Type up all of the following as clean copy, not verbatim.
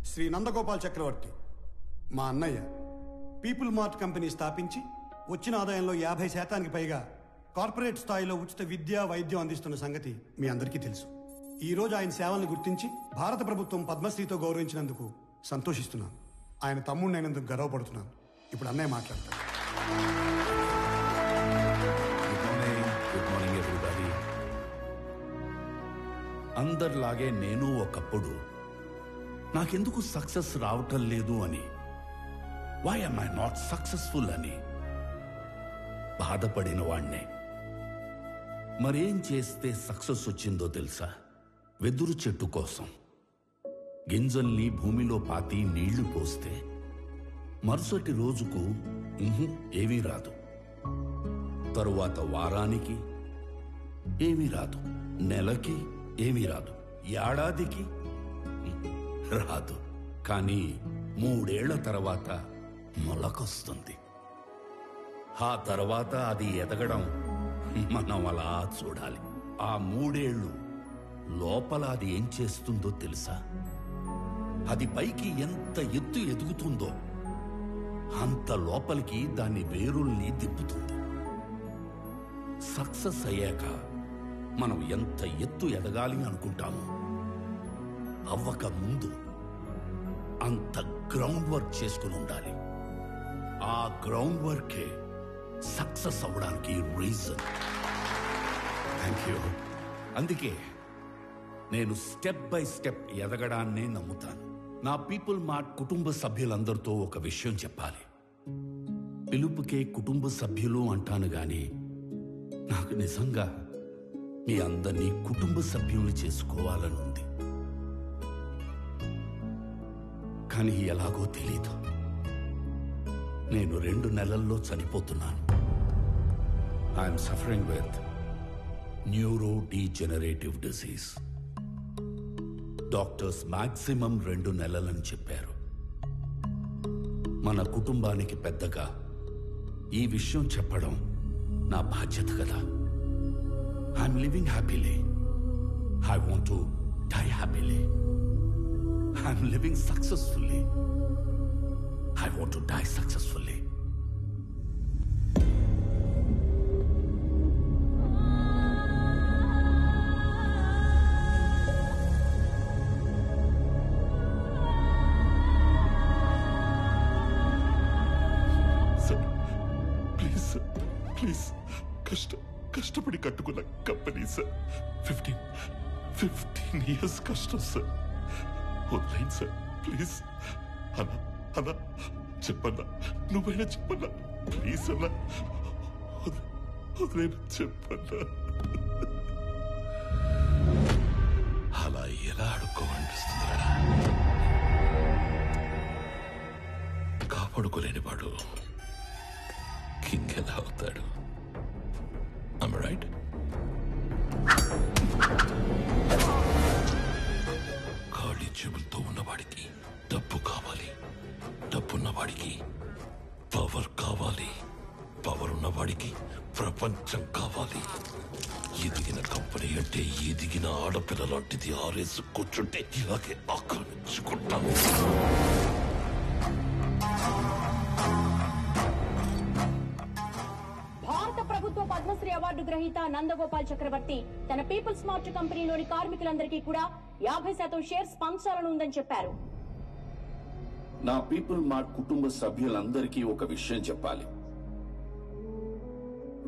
శ్రీ నందగోపాల్ చక్రవర్తి మా అన్నయ్య people mart company స్థాపించి వచ్చిన ఆదాయంలో 50% పైగా కార్పొరేట్ స్థాయిలో ఉచిత విద్య వైద్యం అందిస్తున్న సంగతి మీ అందరికీ తెలుసు. ఈ రోజు ఆయన సేవలను గుర్తించి భారత ప్రభుత్వం పద్మశ్రీతో గౌరవించినందుకు సంతోషిస్తున్నాను. ఆయన తమ్ముడినైనందుకు గర్వపడుతున్నాను. ఇప్పుడు అన్నయ్య మాట్లాడతాను. Good morning everybody. అందరిలాగే నేను ఒకప్పుడు నాకెందుకు సక్సెస్ రావటం లేదు అని, why am I not successful అని బాధపడిన వాణ్ణే. మరేం చేస్తే సక్సెస్ వచ్చిందో తెలుసా? వెదురు చెట్టు కోసం గింజల్ని భూమిలో పాతి నీళ్లు పోస్తే మరుసటి రోజుకు ఏమీ రాదు, తరువాత వారానికి ఏమీ రాదు, నెలకి ఏమీ రాదు, ఏడాదికి రాదు. కానీ 3 ఏళ్ల తర్వాత మొలకొస్తుంది. ఆ తర్వాత అది ఎదగడం మనం అలా చూడాలి. ఆ 3 ఏళ్ళు లోపల అది ఏం చేస్తుందో తెలుసా? అది పైకి ఎంత ఎత్తు ఎదుగుతుందో అంత లోపలికి దాని వేరుల్ని తిప్పుతుంది. సక్సెస్ అయ్యాక మనం ఎంత ఎత్తు ఎదగాలి అనుకుంటామో అవ్వక ముందు అంత గ్రౌండ్ వర్క్ చేసుకుని ఉండాలి. ఆ గ్రౌండ్ వర్కే సక్సెస్ అవ్వడానికి రీజన్. Thank you. అందుకే నేను స్టెప్ బై స్టెప్ ఎదగడాన్నే నమ్ముతాను. నా పీపుల్ మార్ట్ కుటుంబ సభ్యులందరితో ఒక విషయం చెప్పాలి. పిలుపుకే కుటుంబ సభ్యులు అంటాను గాని నాకు నిజంగా మీ అందరినీ కుటుంబ సభ్యుల్ని చేసుకోవాలని ఉంది. కానీ ఎలాగో తెలీదు. నేను 2 నెలల్లో చనిపోతున్నాను. I'm suffering with neuro degenerative disease. Doctors maximum 2 నెలలని చెప్పారు. మన కుటుంబానికి పెద్దగా ఈ విషయం చెప్పడం నా బాధ్యత కదా. I'm living happily. I want to die happily. I'm living successfully. I want to die successfully. Sir, please, sir, please. కష్టపడి కట్టుకున్న కంపెనీ సార్. 15 years కష్టం సార్. వదిలేండి సార్ ప్లీజ్. అన్నా చెప్పన్నా, నువ్వైనా చెప్పన్నా ప్లీజ్ అన్నా. వదిలేనా చెప్పన్నా. అలా ఎలా అడుక్కోమనిపిస్తుందిరా? కాపాడుకోలేని వాడు కింగ్ ఎలా అవుతాడు? Am I right? ఖాళీ చెవులతో ఉన్నవాడికి డబ్బు కావాలి, డబ్బున్నవాడికి పవర్ కావాలి, పవర్ ఉన్నవాడికి ప్రపంచం కావాలి. ఎదిగిన కంపెనీ అంటే ఎదిగిన ఆడపిల్ల లాంటిది. ఆరేసు కూర్చుంటే ఇలాగే ఆక్రమించుకుంటాము. భారత ప్రభుత్వ పద్మశ్రీ అవార్డు గ్రహీత నందగోపాల్ చక్రవర్తి తన పీపుల్ స్మార్ట్ కంపెనీలోని కార్మికులందరికీ కూడా 50% షేర్స్ పంచాలని ఉందని చెప్పారు. నా పీపుల్ మార్ట్ కుటుంబ సభ్యులందరికీ ఒక విషయం చెప్పాలి.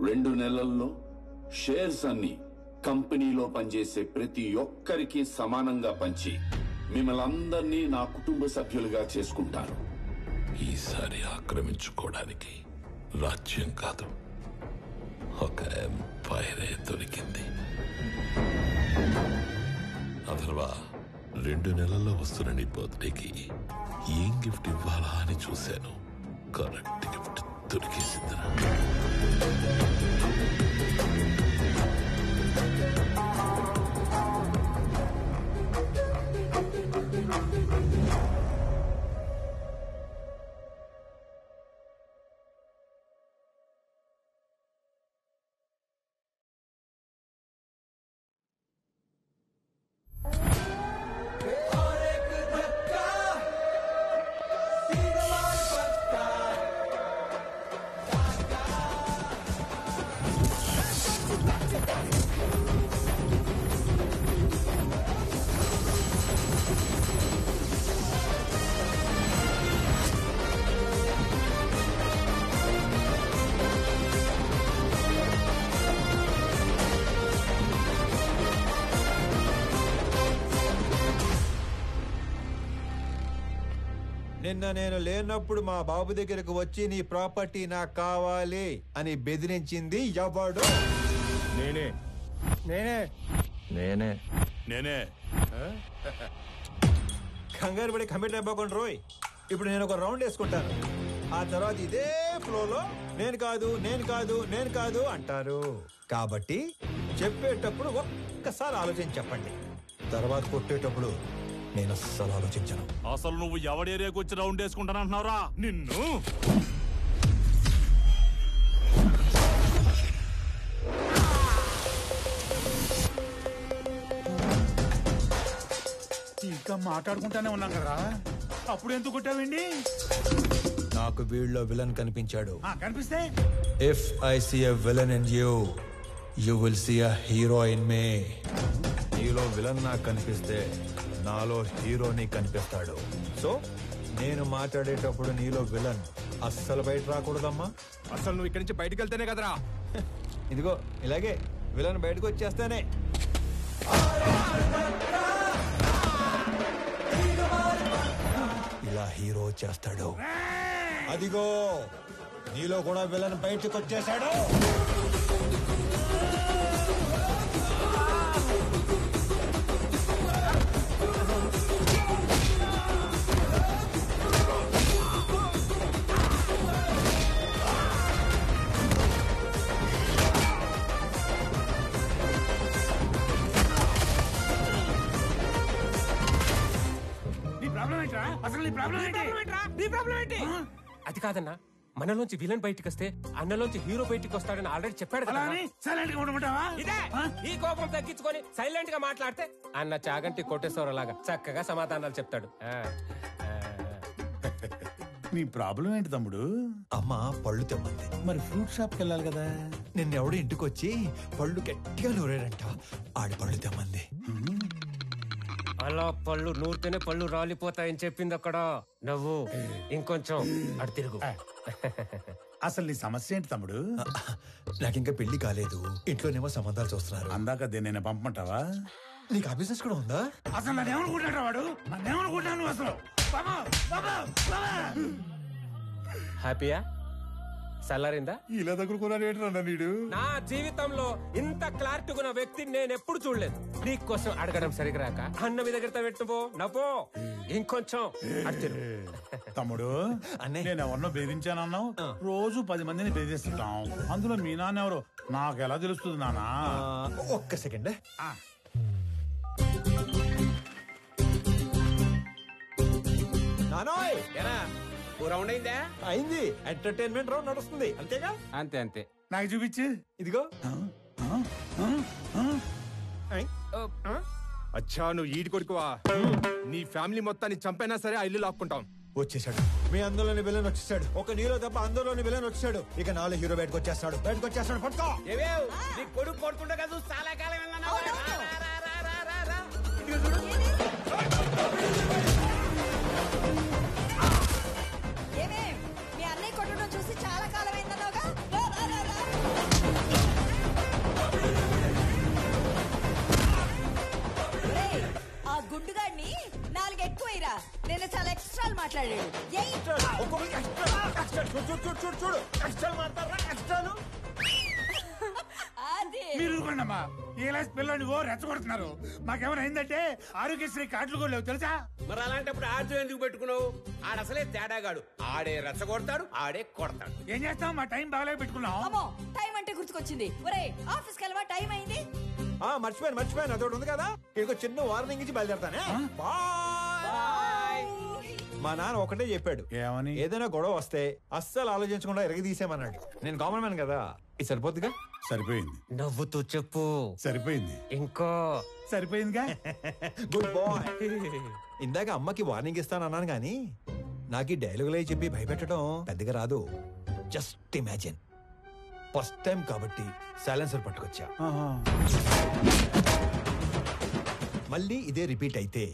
2 నెలల్లో షేర్స్ అన్ని కంపెనీలో పనిచేసే ప్రతి ఒక్కరికి సమానంగా పంచి మిమ్మల్ని అందరినీ నా కుటుంబ సభ్యులుగా చేసుకుంటాను. ఈసారి ఆక్రమించుకోవడానికి రాజ్యం కాదు, ఒక ఎంపైరే దొరికింది. అథర్వా, 2 నెలల్లో వస్తున్న నీ బర్త్డేకి ఏం గిఫ్ట్ ఇవ్వాలా అని చూశాను. కరెక్ట్ గిఫ్ట్ దొరికేసిందిరా. నిన్న నేను లేనప్పుడు మా బాబు దగ్గరకు వచ్చి నీ ప్రాపర్టీ నాకు కావాలి అని బెదిరించింది ఎవడు? నేనే నేనే నేనే నేనే. కంగారు పడి కమిట్ అయిపోకుండా రోయ్. ఇప్పుడు నేను ఒక రౌండ్ వేసుకుంటాను, ఆ తర్వాత ఇదే ఫ్లోలో నేను కాదు నేను కాదు నేను కాదు అంటారు. కాబట్టి చెప్పేటప్పుడు ఒక్కసారి ఆలోచించి చెప్పండి, తర్వాత కొట్టేటప్పుడు నేను అస్సలు ఆలోచించను. అసలు నువ్వు ఎవడి ఏరియాకి వచ్చి రౌండ్ వేసుకుంటానంటున్నావురా నిన్ను? ఇంకా మాట్లాడుకుంటానే ఉన్నాం కదా, అప్పుడు ఎందుకు కొట్టావండి? నాకు వీళ్ళలో విలన్ కనిపించాడు. కనిపిస్తే if I see a villain in you, you will see a hero in me. నీలో విలన్ నాకు కనిపిస్తే నాలో హీరోని కనిపిస్తాడు. సో నేను మాట్లాడేటప్పుడు నీలో విలన్ అస్సలు బయట రాకూడదమ్మా. అసలు నువ్వు ఇక్కడి నుంచి బయటకు వెళ్తేనే కదరా. ఇదిగో ఇలాగే విలన్ బయటకు వచ్చేస్తానే. ఇలా హీరో వచ్చేస్తాడు. అదిగో నీలో కూడా విలన్ బయటకు వచ్చేసాడు. అది కాదన్నా, మనలోంచి విలన్ బయటికి వస్తే అన్నలోంచి హీరో బయటికి వస్తాడని ఆల్రెడీ చెప్పాడు కదా. ఇదే ఈ కోపం తగ్గించుకొని సైలెంట్ గా మాట్లాడితే అన్న చాగంటి కోటేశ్వరలాగా చక్కగా సమాధానాలు చెప్తాడు. నీ ప్రాబ్లం ఏంటి తమ్ముడు? అమ్మ పళ్ళు తెమ్మంది. మరి ఫ్రూట్ షాప్ కి వెళ్ళాలి కదా. నిన్నెవడు ఇంటికి వచ్చి పళ్ళు గట్టిగా నూరాడంట, ఆడి పళ్ళు తెమ్మంది. అలా పళ్ళు నూరితేనే పళ్ళు రాలిపోతాయని చెప్పింది అక్కడ. నవ్వు ఇంకొంచెం అటు తిరుగు. అసలు నీ సమస్య ఏంటి తమ్ముడు? నాకింకా పెళ్లి కాలేదు, ఇంట్లోనేమో సంబంధాలు చూస్తున్నారు. అందాక నేను పంపమంటావా? నీకు ఆ బిజినెస్ కూడా ఉందా? అసలు నన్నేమనుకుంటాడు వాడు? నన్నేమనుకుంటాను అసలు? హ్యాపీయా? సల్లారిందా? ఇలా దగ్గరుకున్నాడు నీడు. నా జీవితంలో ఇంత క్లారిటీగా ఉన్న వ్యక్తిని నేను ఎప్పుడు చూడలేదు. నీకోసం అడగడం సరిగ్గా రాక అన్న మీ దగ్గర పెట్టుపో నవ్వో ఇంకొంచెం అడిచారు. తమ్ముడు నేను ఎవరినో బెదిరించానన్నావు. రోజు 10 మందిని బెదిరిస్తుంటాం, అందులో మీ నాన్న ఎవరు నాకు ఎలా తెలుస్తుంది నానా? ఒక్క సెకండ్. నానోయ్ రౌండ్ అయిందా? అయింది. ఎంటర్టైన్మెంట్ రౌండ్ నడుస్తుంది అంతేగా? అంతే అంతే. నాకు చూపించు. ఇదిగో. అచ్చా నువ్వు ఈడి కొడుకువా? నీ ఫ్యామిలీ మొత్తాన్ని చంపైనా సరే ఆ ఇల్లు లాక్కుంటాం. వచ్చేసాడు మీ అందులోని విలన్ వచ్చేసాడు. ఒక నీలో తప్ప అందులోని విలన్ వచ్చాడు. ఇక నాలో హీరో బయటకు వచ్చేస్తాడు. పట్టుకో. కొడుకు కొడుకుంటా కదా చాలా కాలం మీ అన్నయ్య కొట్టడం చూసి చాలా కాలం అయిందన్నావుగా. ఆ గుండుగాడిని 4 ఎక్కువైరా. నేను చాలా ఎక్స్ట్రాలు మాట్లాడాడు. మీరు ఊరుకోండమ్మా. ఈలాస్ పిల్లని ఓ రెచ్చగొడుతున్నారు. మాకేమైనా అయిందంటే ఆరోగ్యశ్రీ కార్డులు కూడా లేవు తెలుసా? మరి అలాంటప్పుడు ఆర్జు ఎందుకు పెట్టుకున్నావు? ఆడసలే తేడాగాడు. ఆడే రెచ్చగొడతాడు, ఆడే కొడతాడు. ఏం చేస్తాం? మా టైం బాగాలే పెట్టుకున్నాం. అమ్మో టైం అంటే గుర్తుకొచ్చింది. ఒరే ఆఫీస్కి వెళ్ళవా? టైం అయింది. మర్చిపోయాను. అదొకటి ఉంది కదా, ఇంకో చిన్న వార్నింగ్ ఇచ్చి బయలుదేరతానే. మా నాన్న ఒకటే చెప్పాడు, ఏమని? ఏదైనా గొడవ వస్తే అస్సలు ఆలోచించకుండా ఎరగదీసేమన్నాడు. నేను కామన్ మ్యాన్ కదా, ఇది సరిపోద్దిగా. సరిపోయింది. నవ్వుతూ చెప్పు. సరిపోయింది. ఇంకో సరిపోయిందిగా. Good bye. ఇందాక అమ్మకి వార్నింగ్ ఇస్తానన్నాను గానీ నాకు ఈ డైలాగులే చెప్పి భయపెట్టడం పెద్దగా రాదు. జస్ట్ ఇమాజిన్, ఫస్ట్ టైం కాబట్టి సైలెన్సర్ పట్టుకొచ్చా. మళ్ళీ ఇదే రిపీట్ అయితే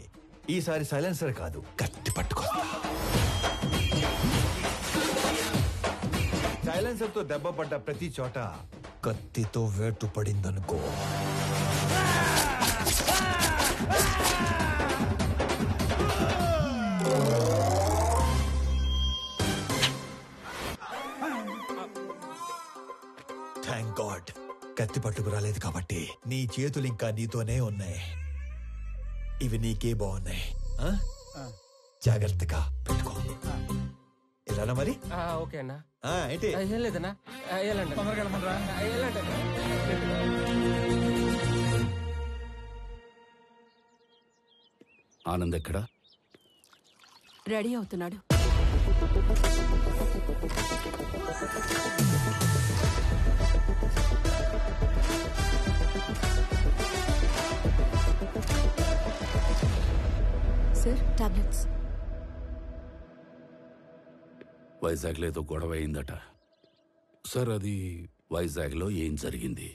ఈసారి సైలెన్సర్ కాదు కత్తి పట్టుకొస్తా. సైలెన్సర్ తో దెబ్బ పడ్డ ప్రతి చోట కత్తితో వేటు పడిందనుకో. కత్తి పట్టుకు రాలేదు కాబట్టి నీ చేతులు ఇంకా నీతోనే ఉన్నాయి. ఇవి నీకే బాగున్నాయి. జాగ్రత్తగా పెట్టుకో. ఇలానా మరి? ఓకే అన్నా. ఏంటి? ఏం లేదన్నా, వెళ్ళండి. తొందరగా వెళ్ళమంటారా? వెళ్ళండి. ఆనంద్ ఎక్కడా? రెడీ అవుతున్నాడు. Sir, tablets. వైజాగ్లో ఏదో గొడవ అయిందట సార్. అది వైజాగ్లో ఏం జరిగింది?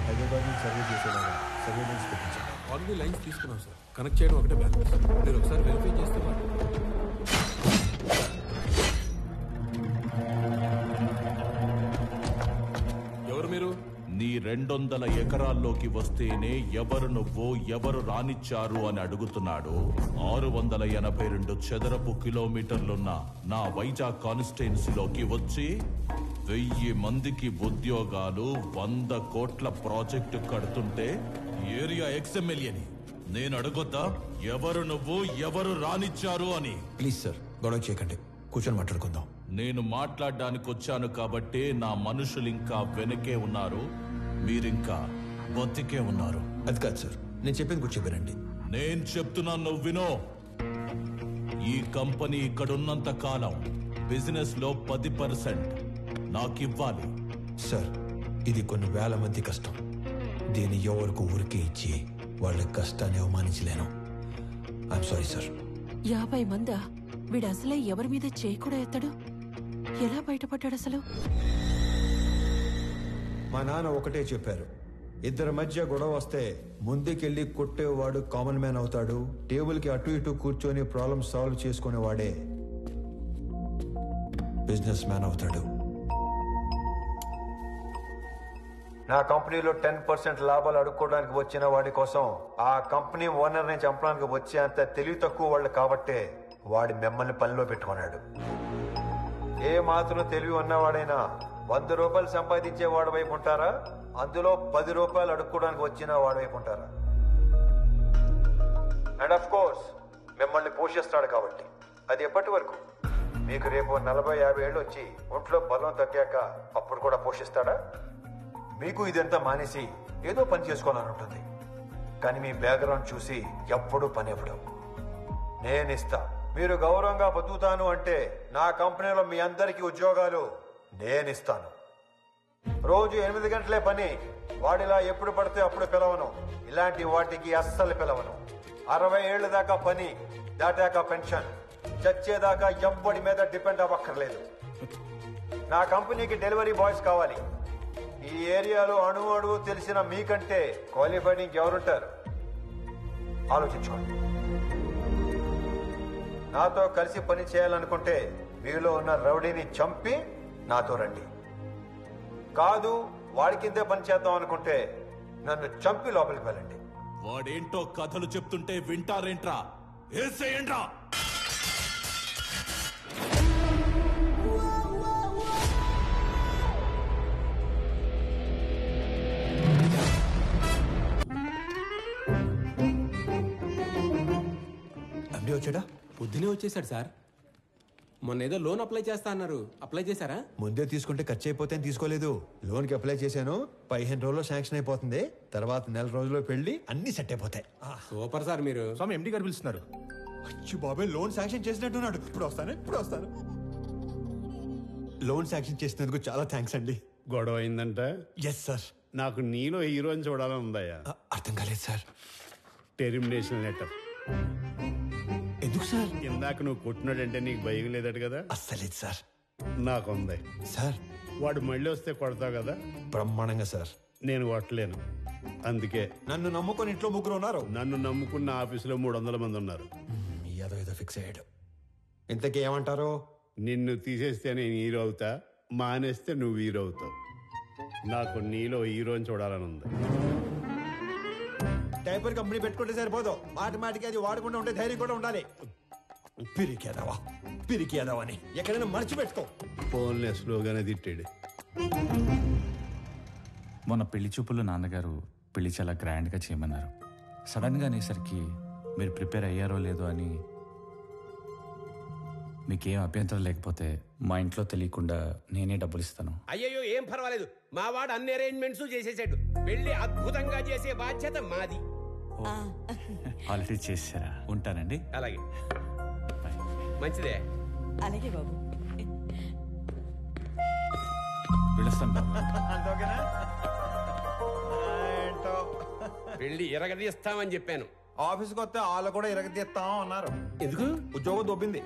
హైదరాబాద్ నుంచి సర్వే చేసేలాగా సర్వేలెన్స్ పెట్టించాను. ఆల్రెడీ లైన్స్ తీసుకున్నాం సార్. కనెక్ట్ చేయడం ఒకటే బ్యాలెన్స్. మీరు ఒకసారి వెరిఫై చేస్తున్నారు. ఎవరు మీరు? నీ 200 ఎకరాల్లోకి వస్తేనే ఎవరు నువ్వు, ఎవరు రానిచ్చారు అని అడుగుతున్నాడు. 682 చదరపు కిలోమీటర్లున్న నా వైజాగ్ కాన్స్టిట్యున్సీలోకి వచ్చి 1000 మందికి ఉద్యోగాలు, 100 కోట్ల ప్రాజెక్టు కడుతుంటే ఏరియా ఎక్స్ఎమ్మెల్యేని నేను అడగొద్దా ఎవరు నువ్వు, ఎవరు రానిచ్చారు అని? ప్లీజ్ సార్, గొడవ చేయకండి, కూర్చొని మాట్లాడుకుందాం. నేను మాట్లాడడానికి వచ్చాను కాబట్టే నా మనుషులు ఇంకా వెనకే ఉన్నారు, మీరింకా బతికే ఉన్నారు. అది కాదు సార్, నేను చెప్పింది కూర్చోబెరండి. నేను చెప్తున్నా, నువ్వు వినో. ఈ కంపెనీ ఇక్కడున్నంత కాలం బిజినెస్ లో 10% నాకివ్వాలి. సార్, ఇది కొన్ని వేల మంది కష్టం. దీన్ని ఎవరికి ఊరికే ఇచ్చి వాళ్ళ కష్టాన్ని అవమానించలేను. I'm sorry sir. 50 మందా? వీడు అసలే ఎవరి మీద చేయి కూడా ఎత్తడు. ఎలా బయటపడ్డాడు అసలు? మా నాన్న ఒకటే చెప్పారు, ఇద్దరి మధ్య గొడవ వస్తే ముందుకెళ్ళి కొట్టేవాడు కామన్ మ్యాన్ అవుతాడు, టేబుల్కి అటు ఇటు కూర్చొని ప్రాబ్లం సాల్వ్ చేసుకునేవాడే బిజినెస్ మ్యాన్ అవుతాడు. నా కంపెనీలో 10% లాభాలు అడుక్కోవడానికి వచ్చిన వాడి కోసం ఆ కంపెనీ ఓనర్ని చంపడానికి వచ్చే అంత తెలివి తక్కువ వాళ్ళు కాబట్టే వాడి మిమ్మల్ని పనిలో పెట్టుకున్నాడు. ఏ మాత్రం తెలివి ఉన్నవాడైనా 100 రూపాయలు సంపాదించే వాడి వైపు ఉంటారా, అందులో 10 రూపాయలు అడుక్కోవడానికి వచ్చిన వాడి వైపు ఉంటారా? అండ్ ఆఫ్ కోర్స్ మిమ్మల్ని పోషిస్తాడు కాబట్టి. అది ఎప్పటి వరకు? మీకు రేపు 40-50 ఏళ్ళు వచ్చి ఒంట్లో బలం తగ్గాక అప్పుడు కూడా పోషిస్తాడా? మీకు ఇదంతా మానేసి ఏదో పని చేసుకోవాలని ఉంటుంది, కానీ మీ బ్యాక్గ్రౌండ్ చూసి ఎప్పుడూ పని ఇవ్వడం. నేనిస్తా. మీరు గౌరవంగా బతుకుతాను అంటే నా కంపెనీలో మీ అందరికీ ఉద్యోగాలు నేనిస్తాను. రోజు 8 గంటలే పని. వాడిలా ఎప్పుడు పడితే అప్పుడు పిలవను. ఇలాంటి వాటికి అస్సలు పిలవను. 60 ఏళ్ల దాకా పని, దాటాక పెన్షన్. చచ్చేదాకా ఎవ్వడి మీద డిపెండ్ అవ్వక్కర్లేదు. నా కంపెనీకి డెలివరీ బాయ్స్ కావాలి. ఈ ఏరియాలో అణువు తెలిసిన మీకంటే క్వాలిఫైడ్ ఇంకెవరుంటారు? ఆలోచించుకోండి. నాతో కలిసి పని చేయాలనుకుంటే మీలో ఉన్న రౌడీని చంపి నాతో రండి. కాదు, వాడి కిందే పని చేద్దాం అనుకుంటే నన్ను చంపి లోపలికి వెళ్ళండి. వాడేంటో కథలు చెప్తుంటే వింటారేంట్రా? ఏసేయండ్రా. వచ్చాడా? పొద్దునే వచ్చేసాడు సార్. మొన్న ఏదో లోన్ అప్లై చేస్తా అన్నారు, అప్లై చేశారా? ముందే తీసుకుంటే ఖర్చు అయిపోతే తీసుకోలేదు. లోన్కి అప్లై చేశాను, 15 రోజుల్లో శాంక్షన్ అయిపోతుంది. తర్వాత 1 నెల రోజుల్లో పెళ్లి, అన్ని సెట్ అయిపోతాయి. సూపర్ సార్ మీరు. స్వామి ఎండి గారు పిలుస్తున్నారు. అచ్చి బాబాయ్, లోన్ శాంక్షన్ చేసినట్టున్నాడు. ఇప్పుడు వస్తాను. లోన్ శాంక్షన్ చేసినందుకు చాలా థ్యాంక్స్ అండి. గొడవ అయిందంట? Yes sir. నాకు నీలో హీరోని చూడాలని ఉందయ్యా. అర్థం కాలేదు సార్. Termination letter. ఎందుకు సార్? ఇందాక నువ్వు కొట్టినాడంటే నీకు భయం లేదట కదా? అస్సలేదు సార్. నాకుంది సార్. వాడు మళ్ళీ వస్తే కొడతావు కదా? బ్రహ్మాండంగా సార్. నేను కొట్టలేను, అందుకే. నన్ను నమ్ముకొని ఇంట్లో 3 ఉన్నారు. నన్ను నమ్ముకున్న ఆఫీసులో 300 మంది ఉన్నారు. ఏదో ఫిక్స్ అయ్యాడు. ఇంతకీ ఏమంటారు? నిన్ను తీసేస్తే నేను హీరో అవుతా, మానేస్తే నువ్వు హీరో అవుతావు. నాకు నీలో హీరోని చూడాలని ఉంది. డైపర్ కంపెనీ పెట్టుకుంటే సరిపోదు, మాటికి అది వాడకుండా ఉంటే ధైర్యం కూడా ఉండాలి. పిరికేదావని ఎక్కడైనా మర్చిపెట్టుకో. ఫోన్లే స్లోగానే తిట్టాడు. మొన్న పెళ్లి చూపుల్లో నాన్నగారు పెళ్లి చాలా గ్రాండ్గా చేయమన్నారు. సడన్గా అనేసరికి మీరు ప్రిపేర్ అయ్యారో లేదో అని. మీకేం అభ్యంతరం లేకపోతే మా ఇంట్లో తెలియకుండా నేనే డబ్బులు ఇస్తాను. అయ్యయ్యో ఏం పర్వాలేదు, మా వాడు అన్ని అరేంజ్మెంట్స్ చేసేసాడు. పెళ్లి అద్భుతంగా చేసే బాధ్యత మాది. ఆల్రెడీ చేసారా? ఉంటానండి. అలాగే, మంచిదే. అలాగే బాబు. పిలుస్తాను. పెళ్లి ఎరగదీస్తామని చెప్పాను. ఆఫీస్కి వస్తే వాళ్ళు కూడా ఇరగదీస్తాం అన్నారు. ఎందుకు? ఉద్యోగం దొబ్బింది.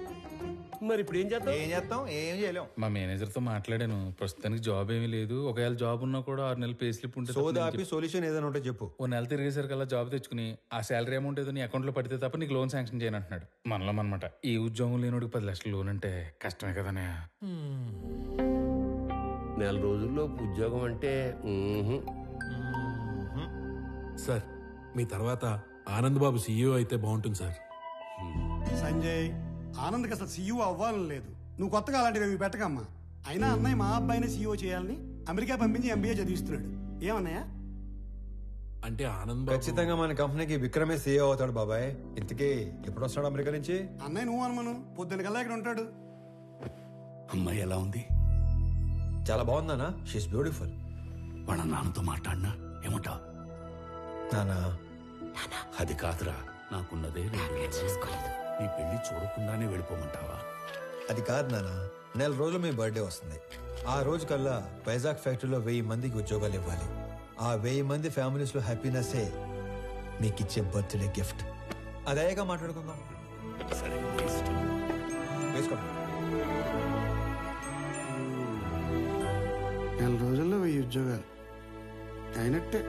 మరి ఇప్పుడు ఏం చేద్దాం? ఏం చేయలేం. మా మేనేజర్తో మాట్లాడాను. ప్రస్తుతానికి జాబ్ ఏమీ లేదు. ఒకవేళ జాబ్ ఉన్నా కూడా 6 నెలలు పే స్లిప్ ఉంటుంది. సోదాపి సొల్యూషన్ ఏదైనా ఉంటే చెప్పు. ఓ నెల తిరిగేసరికల్లా జాబ్ తెచ్చుకుని ఆ శాలరీ అమౌంట్ ఏదో నీ అకౌంట్లో పడితే తప్ప నీకు లోన్ శాంక్షన్ చేయను అంటున్నాడు. మనలో అనమాట. ఈ ఉద్యోగం లేనోడికి 10 లక్షలు లోన్ అంటే కష్టమే కదనే. నెల రోజుల్లో ఉద్యోగం అంటే సార్, మీ తర్వాత ఆనంద్ బాబు సీఈఓ అయితే బాగుంటుంది సార్. సంజయ్, ఆనంద్కి అసలు సీఈఓ అవ్వాలని లేదు. నువ్వు కొత్తగా అలాంటివి పెట్టకమ్మా. అయినా అన్నయ్య మా అబ్బాయిని సీఈఓ చేయాలని అమెరికా పంపించి ఎంబీఏ చదివిస్తున్నాడు. ఏమన్నయ్య? అంటే ఆనంద్ బాబు ఖచ్చితంగా మన కంపెనీకి విక్రమే సీఈఓ అవుతాడు బాబాయ్. ఇంతకీ ఎప్పుడు వస్తాడు అమెరికా నుంచి? అన్నయ్య నువ్వు అనుమను పొద్దున్న కల్లా ఇక్కడ ఉంటాడు. అమ్మాయి ఎలా ఉంది? చాలా బాగుందానా? She's beautiful. వాళ్ళ నాన్నతో మాట్లాడినా ఏమంటావు? నానా అది కాదురా, నాకున్నదే 2 నెలలు. నీ పెళ్లి చూడకుండానే వెళ్ళిపోమంటావా? అది కాదు నానా, నెల రోజులు మీ బర్త్డే వస్తుంది. ఆ రోజు కల్లా వైజాగ్ ఫ్యాక్టరీలో 1000 మందికి ఉద్యోగాలు ఇవ్వాలి. ఆ 1000 మంది ఫ్యామిలీస్ లో హ్యాపీనెస్ మీకు ఇచ్చే బర్త్డే గిఫ్ట్. అదేగా మాట్లాడుకుందాం. సరే, వేసుకోండి. నెల రోజుల్లో 1000 ఉద్యోగాలు అయినట్టే.